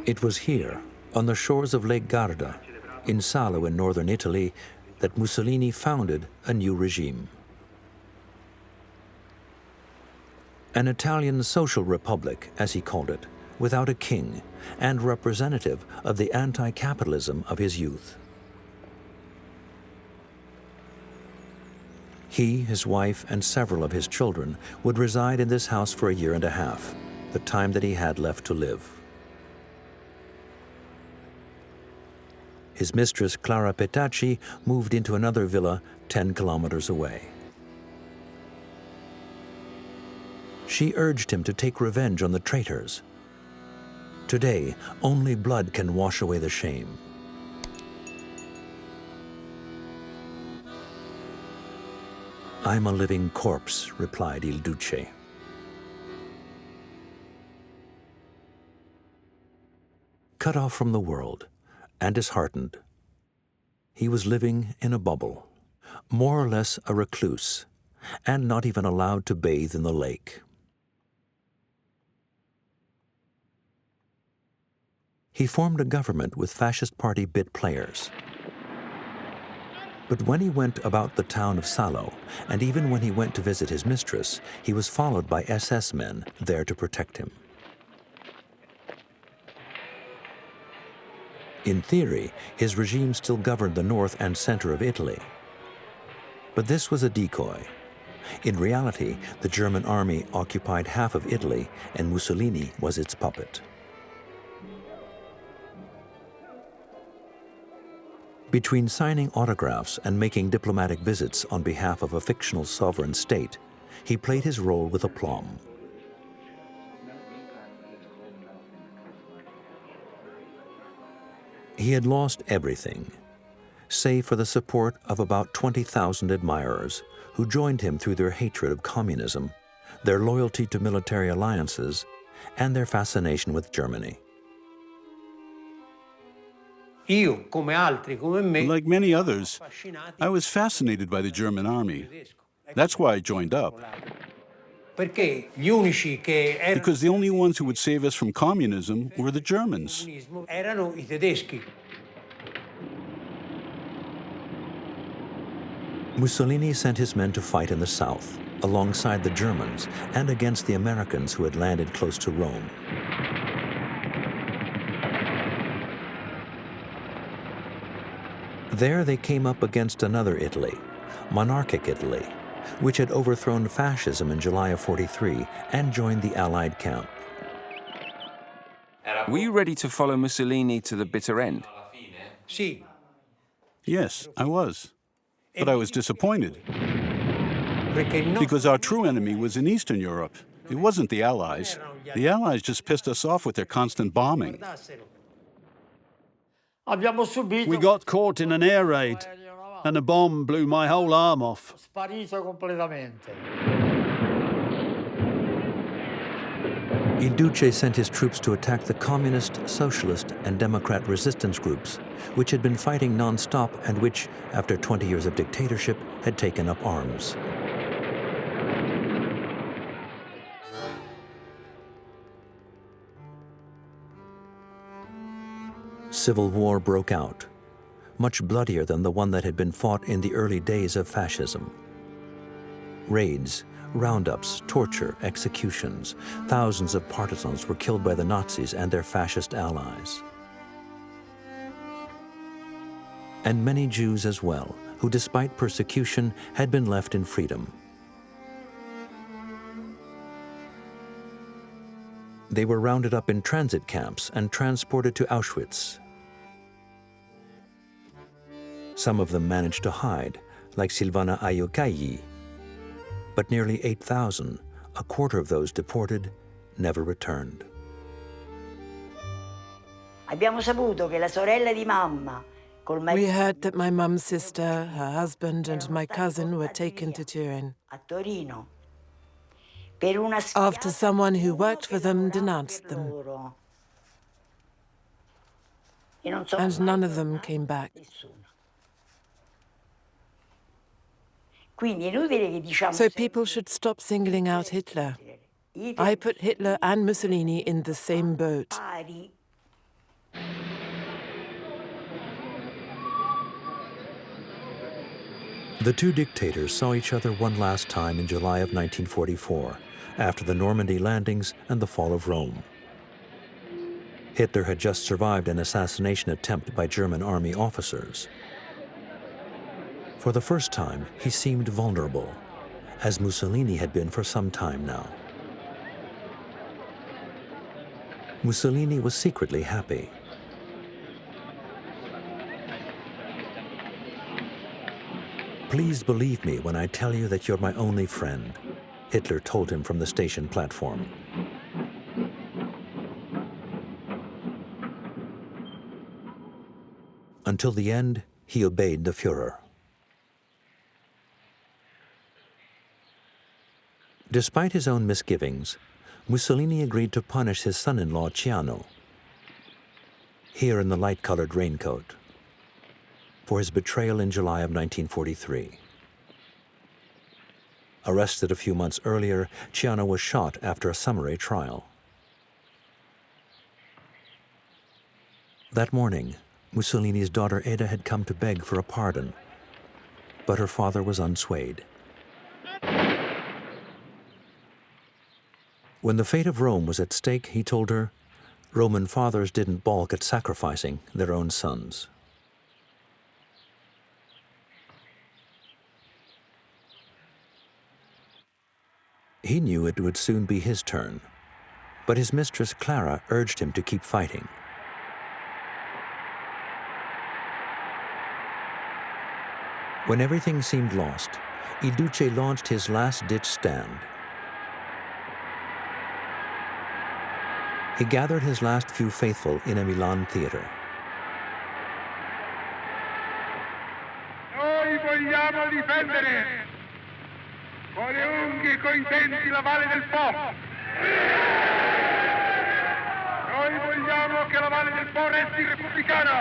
It was here, on the shores of Lake Garda, in Salo in northern Italy, that Mussolini founded a new regime. An Italian social republic, as he called it, without a king, and representative of the anti-capitalism of his youth. He, his wife, and several of his children would reside in this house for a year and a half, the time that he had left to live. His mistress, Clara Petacci, moved into another villa 10 kilometers away. She urged him to take revenge on the traitors. Today, only blood can wash away the shame. I'm a living corpse, replied Il Duce. Cut off from the world and disheartened, he was living in a bubble, more or less a recluse, and not even allowed to bathe in the lake. He formed a government with fascist party bit players. But when he went about the town of Salo, and even when he went to visit his mistress, he was followed by SS men there to protect him. In theory, his regime still governed the north and center of Italy. But this was a decoy. In reality, the German army occupied half of Italy, and Mussolini was its puppet. Between signing autographs and making diplomatic visits on behalf of a fictional sovereign state, he played his role with aplomb. He had lost everything, save for the support of about 20,000 admirers who joined him through their hatred of communism, their loyalty to military alliances, and their fascination with Germany. Like many others, I was fascinated by the German army. That's why I joined up. Because the only ones who would save us from communism were the Germans. Mussolini sent his men to fight in the south, alongside the Germans and against the Americans who had landed close to Rome. There they came up against another Italy, monarchic Italy, which had overthrown fascism in July of '43 and joined the Allied camp. Were you ready to follow Mussolini to the bitter end? Yes, I was. But I was disappointed. Because our true enemy was in Eastern Europe. It wasn't the Allies. The Allies just pissed us off with their constant bombing. We got caught in an air raid, and a bomb blew my whole arm off. Il Duce sent his troops to attack the communist, socialist, and democrat resistance groups, which had been fighting non-stop and which, after 20 years of dictatorship, had taken up arms. Civil war broke out, much bloodier than the one that had been fought in the early days of fascism. Raids, roundups, torture, executions. Thousands of partisans were killed by the Nazis and their fascist allies. And many Jews as well, who despite persecution had been left in freedom. They were rounded up in transit camps and transported to Auschwitz. Some of them managed to hide, like Silvana Ayokaiyi, but nearly 8,000, a quarter of those deported, never returned. We heard that my mum's sister, her husband, and my cousin were taken to Turin after someone who worked for them denounced them. And none of them came back. So people should stop singling out Hitler. I put Hitler and Mussolini in the same boat. The two dictators saw each other one last time in July of 1944, after the Normandy landings and the fall of Rome. Hitler had just survived an assassination attempt by German army officers. For the first time, he seemed vulnerable, as Mussolini had been for some time now. Mussolini was secretly happy. "Please believe me when I tell you that you're my only friend," Hitler told him from the station platform. Until the end, he obeyed the Führer. Despite his own misgivings, Mussolini agreed to punish his son-in-law Ciano, here in the light-colored raincoat, for his betrayal in July of 1943. Arrested a few months earlier, Ciano was shot after a summary trial. That morning, Mussolini's daughter Ada had come to beg for a pardon, but her father was unswayed. When the fate of Rome was at stake, he told her, Roman fathers didn't balk at sacrificing their own sons. He knew it would soon be his turn, but his mistress Clara urged him to keep fighting. When everything seemed lost, Duce launched his last-ditch stand. He gathered his last few faithful in a Milan theater. Noi vogliamo difendere con le unghie cointenti la Valle del Po. Noi vogliamo che la Valle del Po resti repubblicana.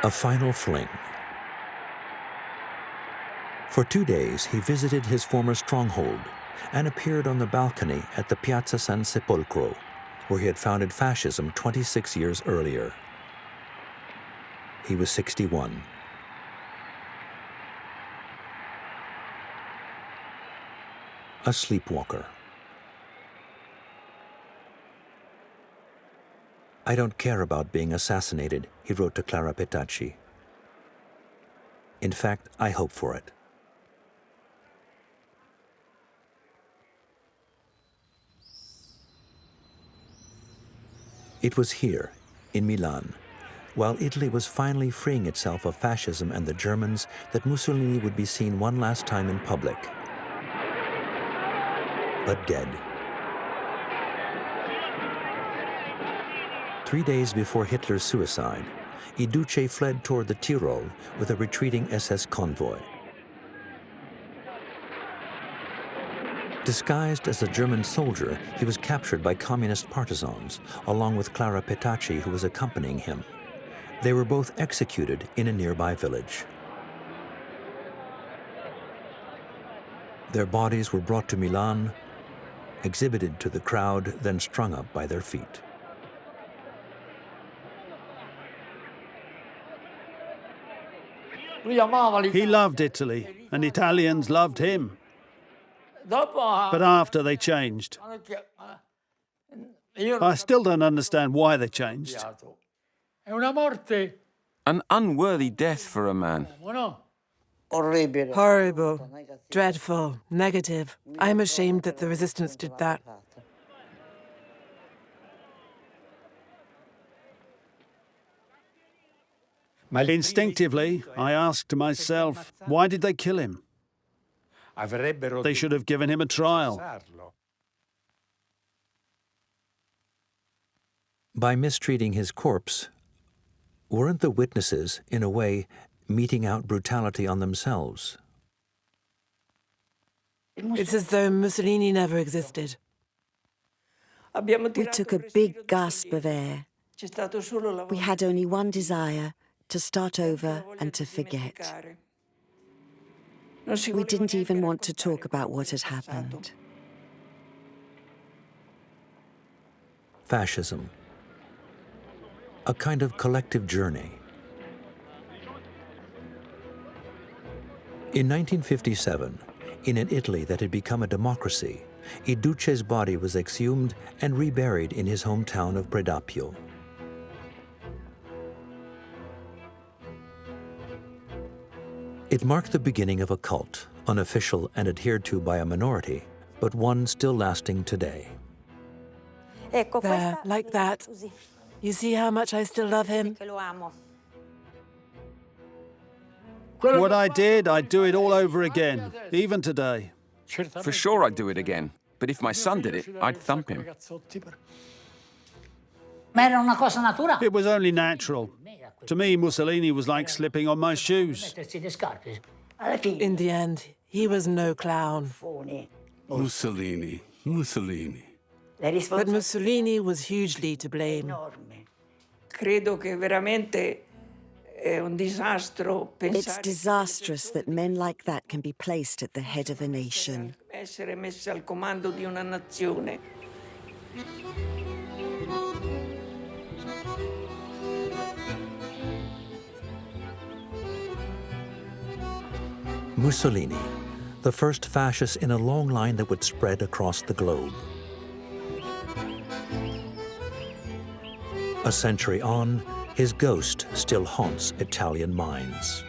A final fling. For 2 days, he visited his former stronghold and appeared on the balcony at the Piazza San Sepolcro, where he had founded fascism 26 years earlier. He was 61. A sleepwalker. "I don't care about being assassinated," he wrote to Clara Petacci. "In fact, I hope for it." It was here, in Milan, while Italy was finally freeing itself of fascism and the Germans, that Mussolini would be seen one last time in public. But dead. 3 days before Hitler's suicide, Duce fled toward the Tyrol with a retreating SS convoy. Disguised as a German soldier, he was captured by communist partisans, along with Clara Petacci, who was accompanying him. They were both executed in a nearby village. Their bodies were brought to Milan, exhibited to the crowd, then strung up by their feet. He loved Italy, and Italians loved him. But after, they changed. I still don't understand why they changed. An unworthy death for a man. Horrible, dreadful, negative. I'm ashamed that the resistance did that. Instinctively, I asked myself, why did they kill him? They should have given him a trial. By mistreating his corpse, weren't the witnesses, in a way, meting out brutality on themselves? It's as though Mussolini never existed. We took a big gasp of air. We had only one desire, to start over and to forget. We didn't even want to talk about what had happened. fascism, a kind of collective journey. In 1957, in an Italy that had become a democracy, Duce's body was exhumed and reburied in his hometown of Predappio. It marked the beginning of a cult, unofficial and adhered to by a minority, but one still lasting today. There, like that. You see how much I still love him? What I did, I'd do it all over again, even today. For sure I'd do it again. But if my son did it, I'd thump him. It was only natural. To me, Mussolini was like slipping on my shoes. In the end, he was no clown. Mussolini. But Mussolini was hugely to blame. It's disastrous that men like that can be placed at the head of a nation. Mussolini, the first fascist in a long line that would spread across the globe. A century on, his ghost still haunts Italian minds.